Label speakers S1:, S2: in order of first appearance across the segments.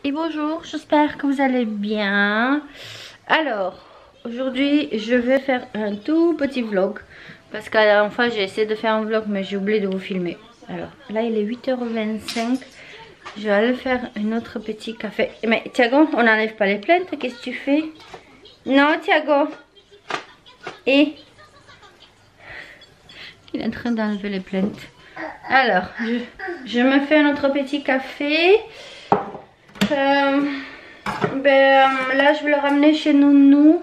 S1: et bonjour, j'espère que vous allez bien. Alors, aujourd'hui je vais faire un tout petit vlog. Parce qu'à la dernière fois j'ai essayé de faire un vlog mais j'ai oublié de vous filmer. Alors là il est 8h25. Je vais aller faire un autre petit café. Mais Thiago, on n'enlève pas les plaintes, qu'est-ce que tu fais? Non Thiago. Et il est en train d'enlever les plaintes. Alors, je me fais un autre petit café. Là, je vais le ramener chez Nounou.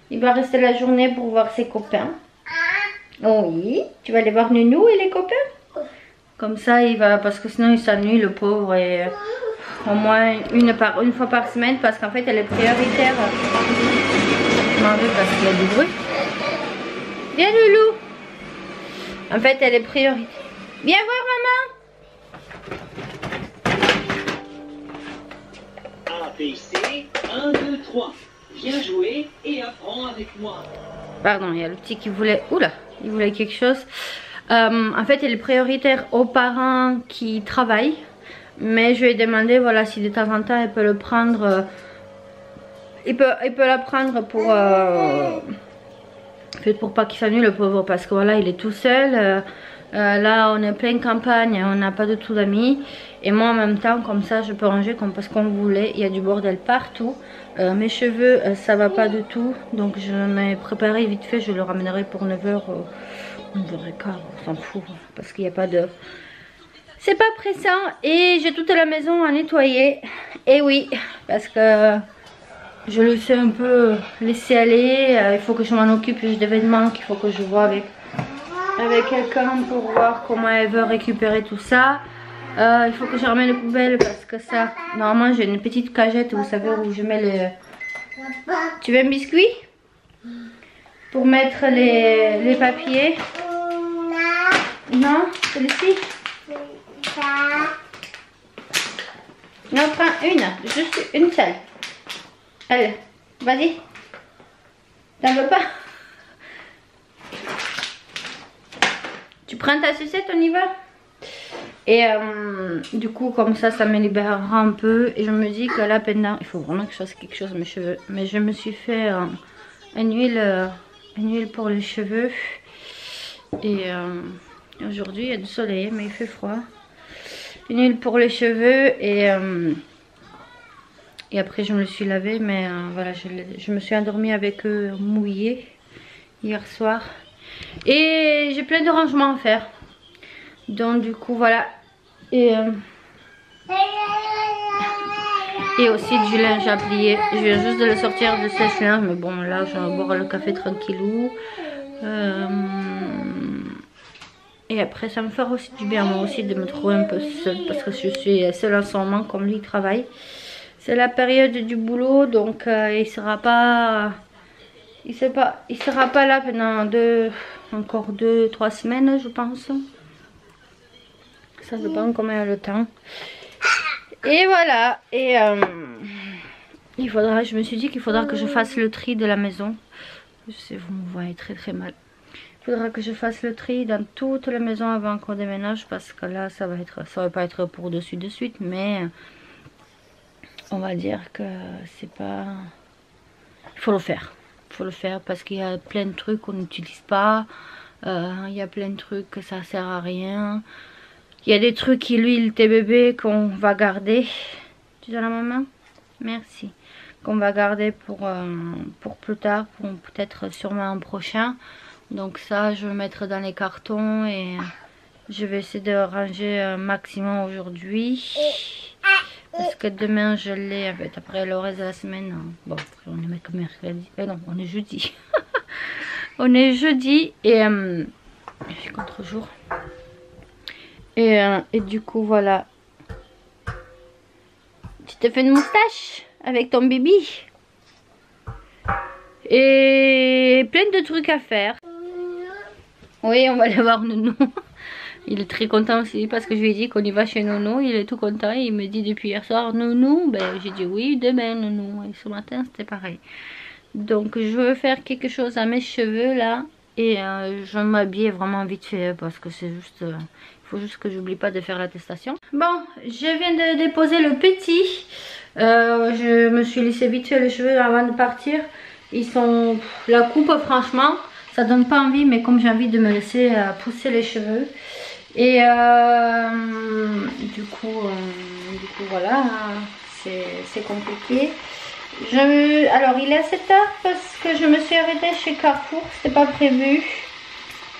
S1: Il va rester la journée pour voir ses copains. Oui, tu vas aller voir Nounou et les copains? Comme ça, il va, parce que sinon il s'ennuie le pauvre. Et au moins une fois par semaine, parce qu'en fait elle est prioritaire. Je m'en vais parce qu'il y a du bruit. Viens Loulou. En fait elle est prioritaire. Viens voir maman.
S2: ABC, 1, 2, 3. Viens jouer et apprends avec moi.
S1: Pardon, il y a le petit qui voulait... Oula, il voulait quelque chose. En fait, elle est prioritaire aux parents qui travaillent. Mais je lui ai demandé, voilà, si de temps en temps, elle peut le prendre... il peut la prendre pour... pour pas qu'il s'ennuie le pauvre. Parce que voilà, il est tout seul. Là, on est plein campagne, on n'a pas de tout d'amis. Et moi, en même temps, comme ça, je peux ranger comme parce qu'on voulait. Il y a du bordel partout. Mes cheveux, ça va pas du tout. Donc, je m'ai préparé vite fait. Je le ramènerai pour 9h. 9h15, on s'en fout. Parce qu'il n'y a pas de... C'est pas pressant. Et j'ai toute la maison à nettoyer. Et oui, parce que je le sais un peu laisser aller. Il faut que je m'en occupe. J'ai des vêtements qu'il faut que je vois avec quelqu'un pour voir comment elle veut récupérer tout ça. Il faut que je ramène les poubelles parce que ça, normalement j'ai une petite cagette, vous savez, où je mets les... Tu veux un biscuit? Pour mettre les papiers. Non, celui-ci. Non, prends une, juste une seule. Allez, vas-y. T'en veux pas? Tu prends ta sucette, on y va? Et du coup, comme ça me libérera un peu. Et je me dis que là, pendant... Il faut vraiment que je fasse quelque chose à mes cheveux. Mais je me suis fait une huile pour les cheveux. Et aujourd'hui, il y a du soleil, mais il fait froid. Une huile pour les cheveux. Et après, je me le suis lavé. Mais voilà, je me suis endormie avec eux mouillés hier soir. Et j'ai plein de rangements à faire. Donc du coup voilà. Et aussi du linge à plier. Je viens juste de le sortir de sèche-linge. Mais bon là je vais boire le café tranquillou. Et après ça me fera aussi du bien moi aussi de me trouver un peu seule. Parce que je suis seule en ce moment comme lui il travaille. C'est la période du boulot. Donc il sera pas... Il sera pas là pendant encore 2-3 semaines je pense. Ça dépend combien le temps. Et voilà. Et je me suis dit qu'il faudra que je fasse le tri de la maison. Je sais, vous me voyez très très mal. Il faudra que je fasse le tri dans toute la maison avant qu'on déménage. Parce que là ça va pas être pour de suite. Mais on va dire que c'est pas... Il faut le faire. Il faut le faire parce qu'il y a plein de trucs qu'on n'utilise pas. Il y a plein de trucs que ça sert à rien. Il y a des trucs qui l'huile tes bébés qu'on va garder. Tu donnes la maman? Merci. Qu'on va garder pour plus tard, pour peut-être sûrement un prochain. Donc ça je vais mettre dans les cartons et je vais essayer de ranger un maximum aujourd'hui. Parce que demain je l'ai, en fait après le reste de la semaine. Bon après on est que mercredi. Non, on est jeudi. On est jeudi et j'ai contre-jour. Et du coup voilà. Tu te fais une moustache avec ton bébé. Et plein de trucs à faire. Oui, on va aller voir Nounou. Il est très content aussi parce que je lui ai dit qu'on y va chez Nounou. Il est tout content. Il me dit depuis hier soir Nounou. Ben, j'ai dit oui demain Nounou. Et ce matin c'était pareil. Donc je veux faire quelque chose à mes cheveux là. Et je m'habille vraiment vite fait parce que c'est juste... il faut juste que j'oublie pas de faire l'attestation. Bon, je viens de déposer le petit. Je me suis laissé vite fait les cheveux avant de partir. Ils sont... La coupe franchement ça donne pas envie, mais comme j'ai envie de me laisser pousser les cheveux. Et du coup voilà, c'est compliqué. Alors il est assez tard parce que je me suis arrêtée chez Carrefour, c'était pas prévu.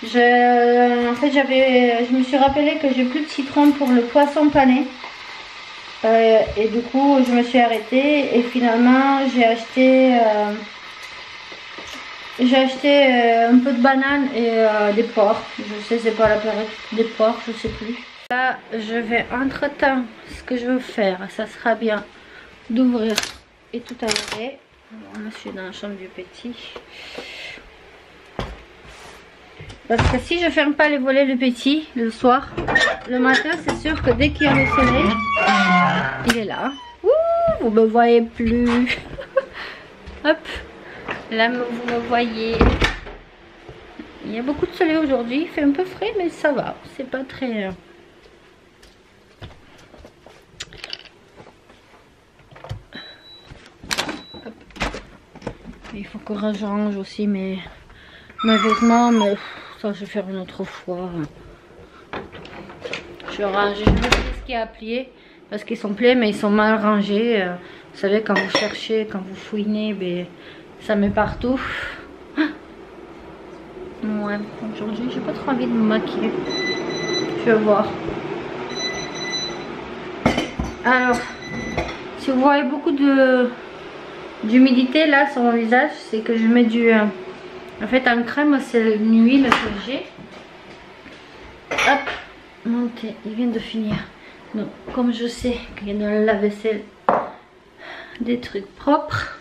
S1: En fait je me suis rappelé que j'ai plus de citron pour le poisson pané. Et du coup je me suis arrêtée et finalement j'ai acheté un peu de banane et des poires. Je sais c'est pas la période des poires, je sais plus. Là je vais entre temps, ce que je veux faire ça sera bien d'ouvrir et tout aérer. Là je suis dans la chambre du petit. Parce que si je ferme pas les volets le petit le soir, le matin c'est sûr que dès qu'il y a le soleil, il est là. Ouh, vous me voyez plus. Hop, là vous me voyez. Il y a beaucoup de soleil aujourd'hui, il fait un peu frais mais ça va, c'est pas très... Hop. Il faut que je range aussi mes vêtements, mais ça je vais faire une autre fois. Je range, je me dis ce qu'il y a à plier parce qu'ils sont pliés mais ils sont mal rangés. Vous savez quand vous cherchez, quand vous fouinez, ben, ça met partout. Ouais, aujourd'hui j'ai pas trop envie de me maquiller. Je vais voir. Alors, si vous voyez beaucoup d'humidité là sur mon visage, c'est que je mets du... en fait en crème c'est une huile que j'ai. Hop, mon thé, il vient de finir. Donc comme je sais qu'il y a dans le lave-vaisselle des trucs propres.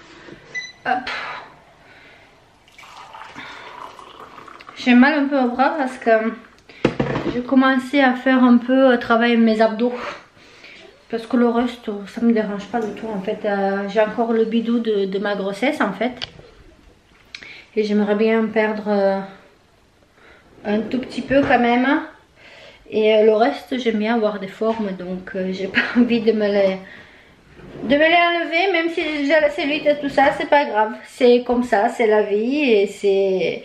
S1: Hop. J'ai mal un peu au bras parce que j'ai commencé à faire un peu travailler mes abdos. Parce que le reste ça me dérange pas du tout en fait. J'ai encore le bidou de ma grossesse en fait. Et j'aimerais bien perdre un tout petit peu quand même. Et le reste j'aime bien avoir des formes. Donc j'ai pas envie de me les enlever. Même si j'ai déjà la cellulite et tout ça, c'est pas grave. C'est comme ça, c'est la vie. Et c'est...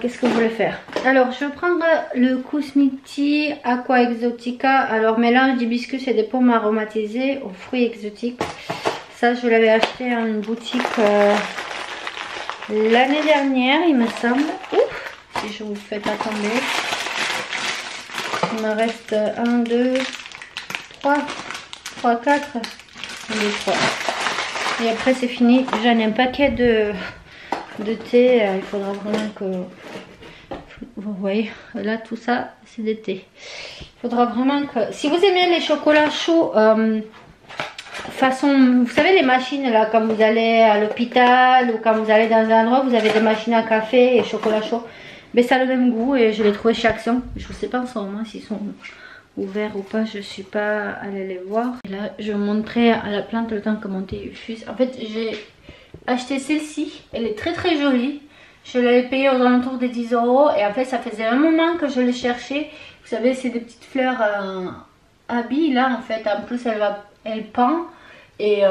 S1: qu'est-ce que vous voulez faire? Alors je vais prendre le Cosmiti Aqua Exotica. Alors mélange d'hibiscus et des pommes aromatisées aux fruits exotiques. Ça je l'avais acheté en boutique l'année dernière il me semble. Ouf, si je vous fais pas tomber. Il me reste 1, 2, 3, 4, 1, 2, 3. Et après c'est fini. J'en ai un paquet de thé. Il faudra vraiment que... Vous voyez, là tout ça c'est des thés. Il faudra vraiment que... Si vous aimez les chocolats chauds, façon... Vous savez les machines là, quand vous allez à l'hôpital ou quand vous allez dans un endroit, vous avez des machines à café et chocolat chaud. Mais ça a le même goût et je l'ai trouvé chez Action. Je ne sais pas en ce moment s'ils sont ouverts ou pas, je ne suis pas allée les voir. Et là je vais montrer à la plante le temps que mon thé fuse. En fait j'ai acheté celle-ci, elle est très très jolie. Je l'avais payée aux alentours des 10 € et en fait ça faisait un moment que je l'ai cherchée. Vous savez c'est des petites fleurs à billes là en fait. En plus elle pend et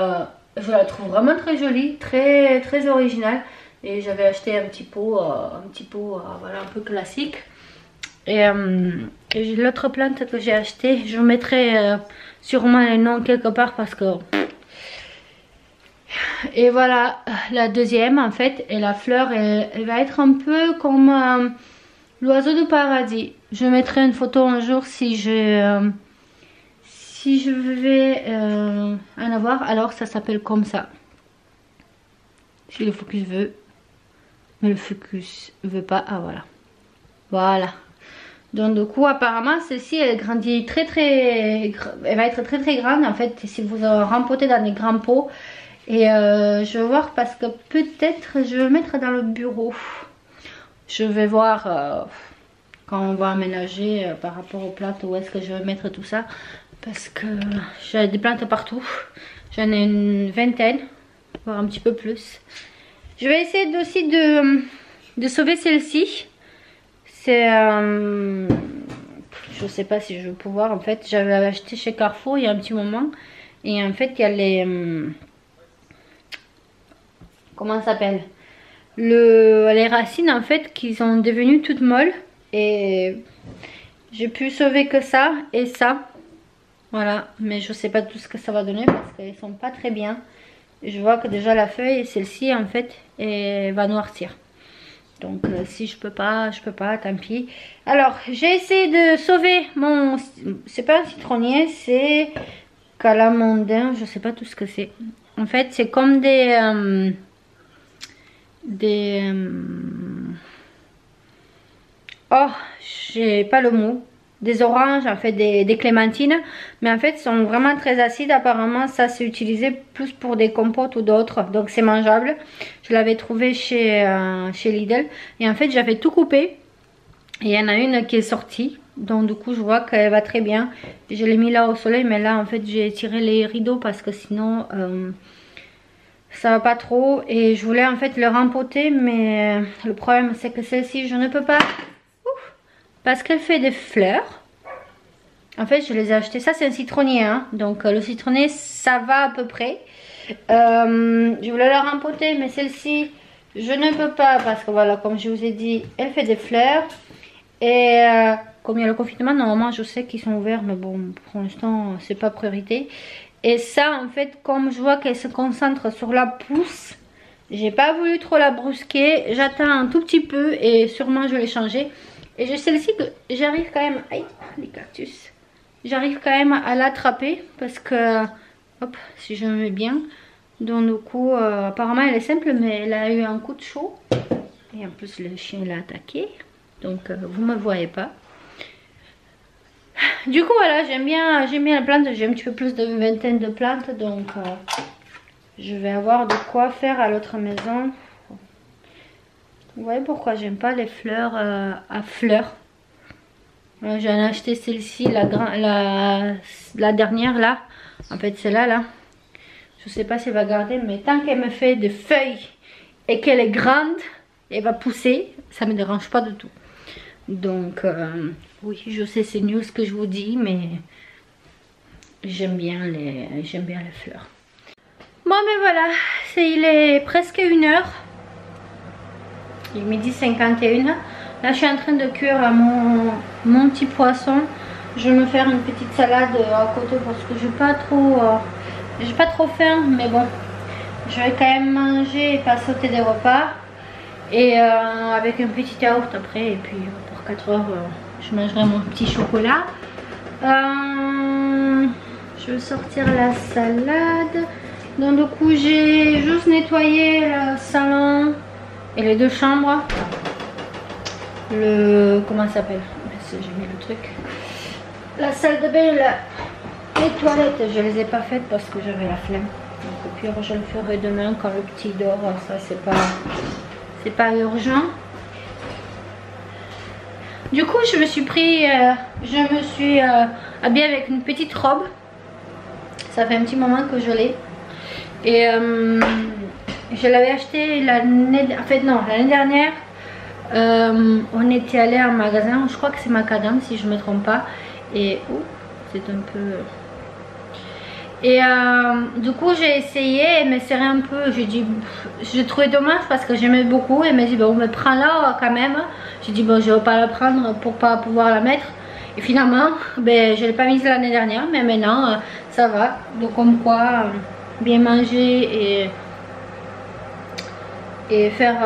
S1: je la trouve vraiment très jolie, très très originale. Et j'avais acheté un petit pot voilà, un peu classique. Et l'autre plante que j'ai acheté, je vous mettrai sûrement les noms quelque part parce que... Et voilà la deuxième en fait. Et la fleur elle va être un peu comme l'oiseau du paradis. Je mettrai une photo un jour si je vais en avoir. Alors ça s'appelle comme ça. Si le focus veut. Mais le focus veut pas. Ah voilà. Voilà. Donc du coup apparemment celle-ci elle grandit très très... Elle va être très très grande en fait si vous rempotez dans des grands pots. Et je vais voir parce que peut-être je vais mettre dans le bureau. Je vais voir quand on va aménager par rapport aux plantes où est-ce que je vais mettre tout ça. Parce que j'ai des plantes partout. J'en ai une vingtaine, voire un petit peu plus. Je vais essayer aussi de sauver celle-ci. C'est... je sais pas si je vais pouvoir en fait. J'avais acheté chez Carrefour il y a un petit moment. Et en fait il y a les... comment ça s'appelle, les racines en fait qui sont devenues toutes molles. Et j'ai pu sauver que ça et ça. Voilà, mais je sais pas tout ce que ça va donner parce qu'elles sont pas très bien. Je vois que déjà la feuille, celle-ci en fait, va noircir. Donc si je peux pas, tant pis. Alors j'ai essayé de sauver mon... c'est pas un citronnier, c'est calamondin, je sais pas tout ce que c'est. En fait c'est comme oh, j'ai pas le mot. Des oranges, en fait des clémentines. Mais en fait, sont vraiment très acides. Apparemment, ça c'est utilisé plus pour des compotes ou d'autres. Donc c'est mangeable. Je l'avais trouvé chez Lidl. Et en fait, j'avais tout coupé. Et il y en a une qui est sortie. Donc du coup, je vois qu'elle va très bien. Je l'ai mis là au soleil. Mais là, en fait, j'ai tiré les rideaux parce que sinon... ça va pas trop. Et je voulais en fait le rempoter. Mais le problème, c'est que celle-ci, je ne peux pas. Parce qu'elle fait des fleurs. En fait, je les ai achetées. Ça, c'est un citronnier. Hein. Donc, le citronnier, ça va à peu près. Je voulais la rempoter. Mais celle-ci, je ne peux pas. Parce que voilà, comme je vous ai dit, elle fait des fleurs. Et comme il y a le confinement, normalement, je sais qu'ils sont ouverts. Mais bon, pour l'instant, c'est pas priorité. Et ça, en fait, comme je vois qu'elle se concentre sur la pousse, j'ai pas voulu trop la brusquer. J'attends un tout petit peu. Et sûrement, je vais changer. Et j'ai celle-ci que j'arrive quand même... Aïe, les cactus. J'arrive quand même à l'attraper parce que... Hop, si je me mets bien. Donc du coup, apparemment elle est simple, mais elle a eu un coup de chaud. Et en plus le chien l'a attaqué. Donc vous me voyez pas. Du coup voilà, j'aime bien la plante. J'ai un petit peu plus d'une vingtaine de plantes. Donc je vais avoir de quoi faire à l'autre maison. Vous voyez pourquoi j'aime pas les fleurs à fleurs. J'en ai acheté celle-ci, la dernière là. En fait celle-là là. Je sais pas si elle va garder, mais tant qu'elle me fait des feuilles et qu'elle est grande, elle va pousser. Ça me dérange pas du tout. Donc oui, je sais c'est nul ce que je vous dis, mais j'aime bien les fleurs. Bon mais voilà, il est presque 1h. Il est 12h51. Là je suis en train de cuire mon petit poisson. Je vais me faire une petite salade à côté parce que j'ai pas trop faim, mais bon, je vais quand même manger et pas sauter des repas. Et avec un petit yaourt après, et puis pour 4 heures je mangerai mon petit chocolat. Je vais sortir la salade. Donc du coup j'ai juste nettoyé le salon et les 2 chambres. Comment ça s'appelle? J'ai mis le truc. La salle de bain, les toilettes, je les ai pas faites parce que j'avais la flemme. Donc au pire je le ferai demain quand le petit dort. Ça c'est pas urgent. Du coup je me suis habillée avec une petite robe. Ça fait un petit moment que je l'ai. Et je l'avais acheté l'année dernière. On était allé à un magasin, je crois que c'est Macadam si je me trompe pas. Et c'est un peu... Et du coup j'ai essayé, elle m'a serré un peu. J'ai trouvé dommage parce que j'aimais beaucoup. Elle m'a dit bon mais prends-la quand même. J'ai dit bon je vais pas la prendre pour pas pouvoir la mettre. Et finalement ben, je l'ai pas mise l'année dernière, mais maintenant ça va. Donc comme quoi bien manger et faire...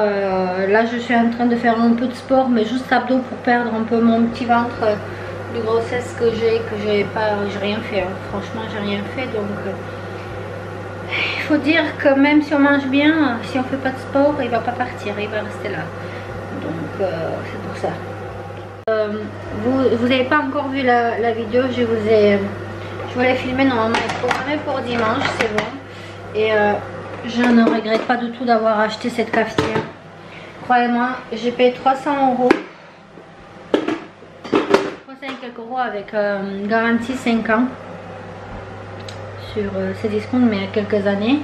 S1: là je suis en train de faire un peu de sport, mais juste abdos pour perdre un peu mon petit ventre de grossesse que j'ai rien fait. Hein. Franchement j'ai rien fait, donc il faut dire que même si on mange bien, si on fait pas de sport, il va pas partir, il va rester là. Donc c'est pour ça. Vous n'avez pas encore vu la vidéo, je vous l'ai filmé normalement programmé pour dimanche, c'est bon. Et je ne regrette pas du tout d'avoir acheté cette cafetière. Croyez-moi, j'ai payé 300 €. 300 et quelques euros avec garantie 5 ans sur ces discounts, mais il y a quelques années.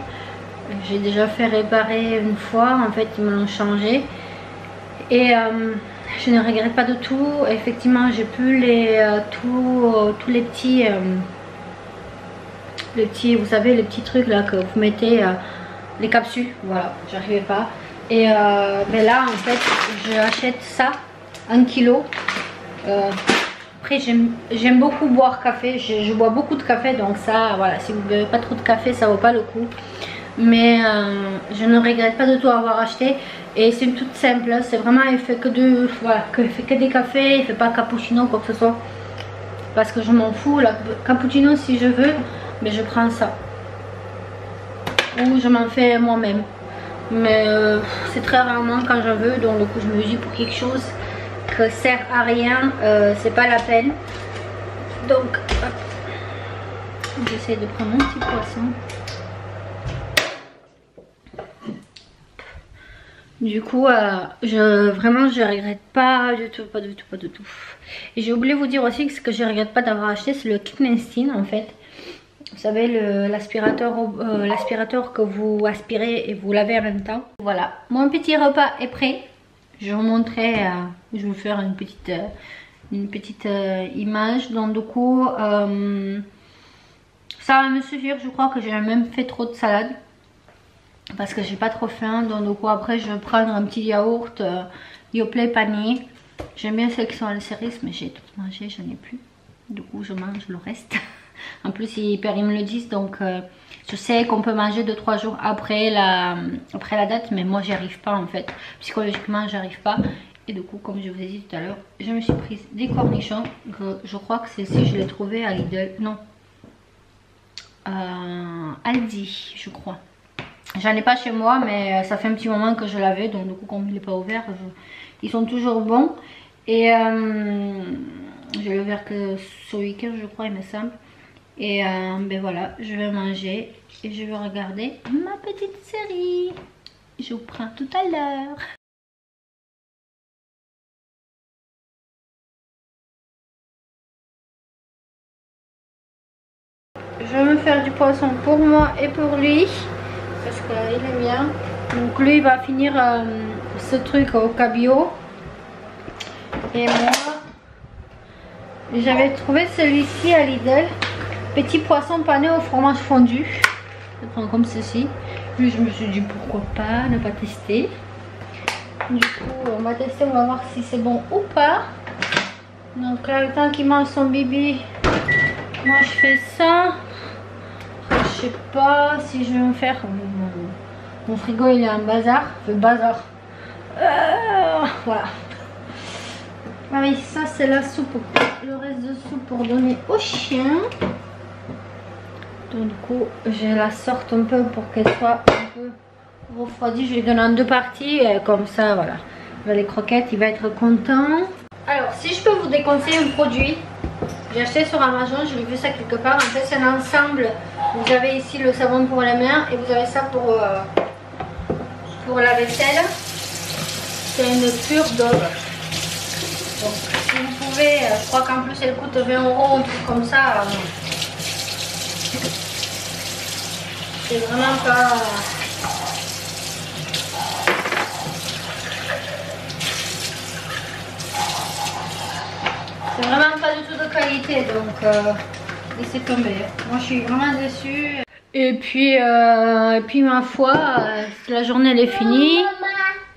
S1: J'ai déjà fait réparer une fois, en fait ils me l'ont changé. Et je ne regrette pas du tout. Effectivement j'ai plus tous les petits... les petits, vous savez, les petits trucs là que vous mettez, les capsules, voilà, j'arrivais pas. Et ben là en fait j'achète ça 1 kilo. Après j'aime beaucoup boire café, je bois beaucoup de café, donc ça voilà, si vous ne buvez pas trop de café ça vaut pas le coup. Mais je ne regrette pas du tout avoir acheté. Et c'est une toute simple, c'est vraiment, il fait que des cafés, il fait pas cappuccino quoi que ce soit. Parce que je m'en fous, la cappuccino si je veux, mais je prends ça. Ou je m'en fais moi-même. Mais c'est très rarement quand je veux, donc du coup je me dis pour quelque chose qui sert à rien, c'est pas la peine. Donc j'essaie de prendre mon petit poisson. Du coup vraiment je regrette pas du tout, pas du tout, pas du tout. Et j'ai oublié de vous dire aussi que ce que je regrette pas d'avoir acheté, c'est le Clean & Steam en fait. Vous savez, l'aspirateur que vous aspirez et vous lavez en même temps. Voilà, mon petit repas est prêt. Je vous montrerai, je vais vous faire une petite image. Donc du coup, ça va me suffire. Je crois que j'ai même fait trop de salade. Parce que j'ai pas trop faim. Donc du coup, après je vais prendre un petit yaourt Yoplait panier. J'aime bien ceux qui sont à la cerise, mais j'ai tout mangé, j'en ai plus. Du coup, je mange le reste. En plus, ils me le disent, donc je sais qu'on peut manger 2-3 jours après la date, mais moi, j'y arrive pas en fait. Psychologiquement, j'arrive pas. Et du coup, comme je vous ai dit tout à l'heure, je me suis prise des cornichons. Je crois que celle-ci, je l'ai trouvée à Lidl. Non. Aldi, je crois. J'en ai pas chez moi, mais ça fait un petit moment que je l'avais. Donc, du coup, comme il n'est pas ouvert, ils sont toujours bons. Et je l'ai ouvert que ce week-end, je crois, il me semble. Et ben voilà, je vais manger et je vais regarder ma petite série. Je vous prends tout à l'heure. Je vais me faire du poisson pour moi et pour lui. Parce qu'il aime bien. Donc lui il va finir ce truc au cabillaud. Et moi, j'avais trouvé celui-ci à Lidl. Petit poisson pané au fromage fondu. Je prends comme ceci. Puis je me suis dit pourquoi pas ne pas tester. Du coup on va tester, on va voir si c'est bon ou pas. Donc là le temps qu'il mange son bibi, moi je fais ça. Je sais pas si je vais me faire. Mon frigo il est un bazar. Bazar. Voilà. Ah oui, ça c'est la soupe. Le reste de soupe pour donner au chien. Donc du coup je la sorte un peu pour qu'elle soit un peu refroidie. Je lui donne en 2 parties. Comme ça voilà. Les croquettes, il va être content. Alors si je peux vous déconseiller un produit. J'ai acheté sur Amazon, j'ai vu ça quelque part. En fait c'est un ensemble. Vous avez ici le savon pour les mains et vous avez ça pour la vaisselle. C'est une pure Dove. Donc si vous pouvez, je crois qu'en plus elle coûte 20 €, un truc comme ça. C'est vraiment pas... C'est vraiment pas du tout de qualité, donc laissez tomber. Moi je suis vraiment déçue. Et puis ma foi, la journée elle est finie.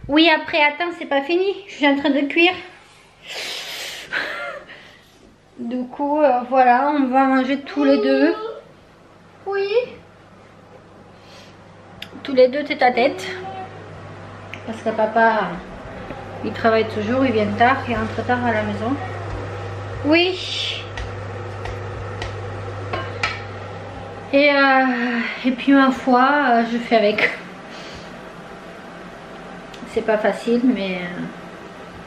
S1: Oui, après attends, c'est pas fini. Je suis en train de cuire. Du coup, voilà, on va manger tous les deux. Oui. Tous les deux tête à tête. Parce que papa, il travaille toujours, il vient tard, il rentre tard à la maison. Oui. Et puis ma foi, je fais avec. C'est pas facile, mais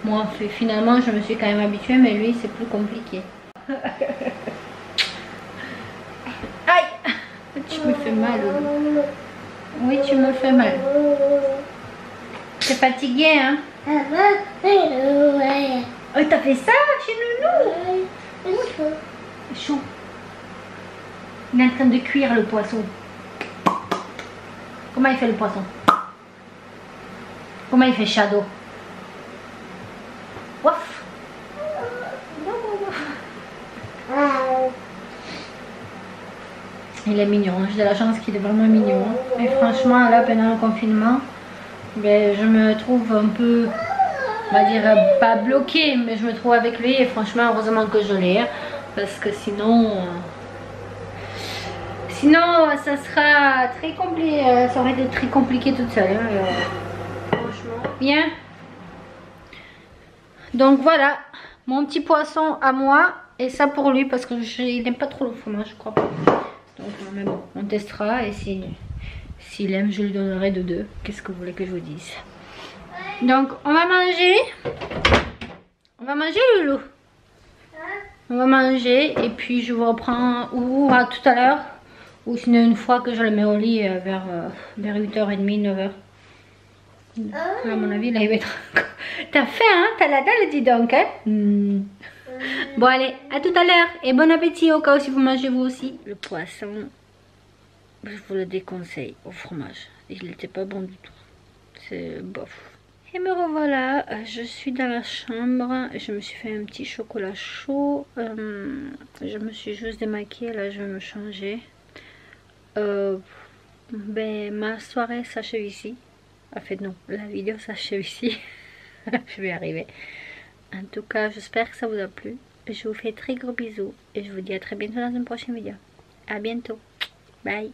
S1: moi finalement je me suis quand même habituée, mais lui c'est plus compliqué. Aïe, tu me fais mal. Oui, tu me fais mal. T'es fatiguée, hein? Oh, t'as fait ça chez Nounou? Chaud. Il est en train de cuire le poisson. Comment il fait le poisson? Comment il fait Shadow? Ouf. Il est mignon, j'ai de la chance qu'il est vraiment mignon. Et franchement, là, pendant le confinement, ben, je me trouve un peu, on va dire, pas bloquée, mais je me trouve avec lui. Et franchement, heureusement que je l'ai, hein, parce que sinon, ça sera très compliqué. Ça aurait été très compliqué toute seule. Hein, franchement, bien. Donc voilà, mon petit poisson à moi. Et ça pour lui, parce qu'il n'aime pas trop le fromage, je crois pas. Donc, mais bon, on testera. Et s'il aime, je lui donnerai de deux. Qu'est-ce que vous voulez que je vous dise? Donc, on va manger. On va manger, Loulou. On va manger. Et puis, je vous reprends ou à tout à l'heure. Ou sinon, une fois que je le mets au lit, vers 8h30, 9h. À mon avis, là, il va être... T'as faim, hein? T'as la dalle, dis donc, hein? Bon, allez, à tout à l'heure. Et bon appétit au cas où si vous mangez vous aussi. Le poisson, je vous le déconseille au fromage. Il n'était pas bon du tout. C'est bof. Et me revoilà. Je suis dans la chambre. Je me suis fait un petit chocolat chaud. Je me suis juste démaquillée. Là, je vais me changer. Ben, ma soirée s'achève ici. En fait, non, la vidéo s'achève ici. Je vais y arriver. En tout cas, j'espère que ça vous a plu. Je vous fais très gros bisous et je vous dis à très bientôt dans une prochaine vidéo. À bientôt. Bye.